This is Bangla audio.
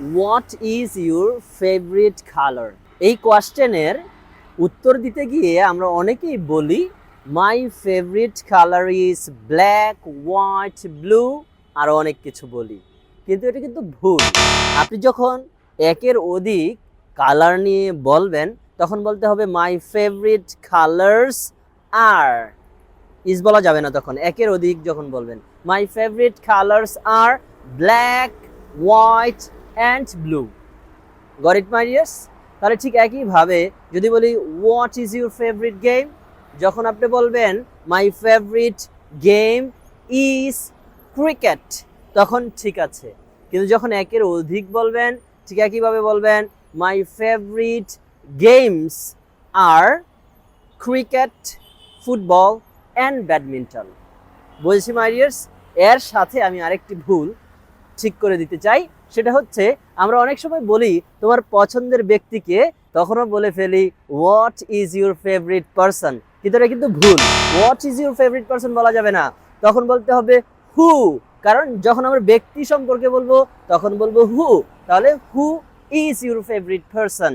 What is your favourite colour? এই কোয়েশ্চেনের উত্তর দিতে গিয়ে আমরা অনেকেই বলি my favourite colour is black, white, blue, আরও অনেক কিছু বলি, কিন্তু এটা কিন্তু ভুল। আপনি যখন একের অধিক কালার নিয়ে বলবেন তখন বলতে হবে my favourite colours are, is বলা যাবে না। তখন একের অধিক যখন বলবেন my favourite colours are black, white and blue. Got it my dears? তাহলে ঠিক একইভাবে যদি বলি what is your favourite game, যখন আপনি বলবেন my favourite game is cricket, তখন ঠিক আছে। কিন্তু যখন একের অধিক বলবেন ঠিক একইভাবে বলবেন my favourite games are cricket, football and badminton. বলছি মাই ডিয়ার্স, এর সাথে আমি আরেকটি ভুল ঠিক করে দিতে চাই। সেটা হচ্ছে আমরা অনেক সময় বলি তোমার পছন্দের ব্যক্তিকে, তখনও বলে ফেলি what is your favourite person, কিন্তু এটা কিন্তু ভুল। What is your favourite person বলা যাবে না, তখন বলতে হবে হু। কারণ যখন আমরা ব্যক্তি সম্পর্কে বলবো তখন বলবো হু, তাহলে who is your favourite person.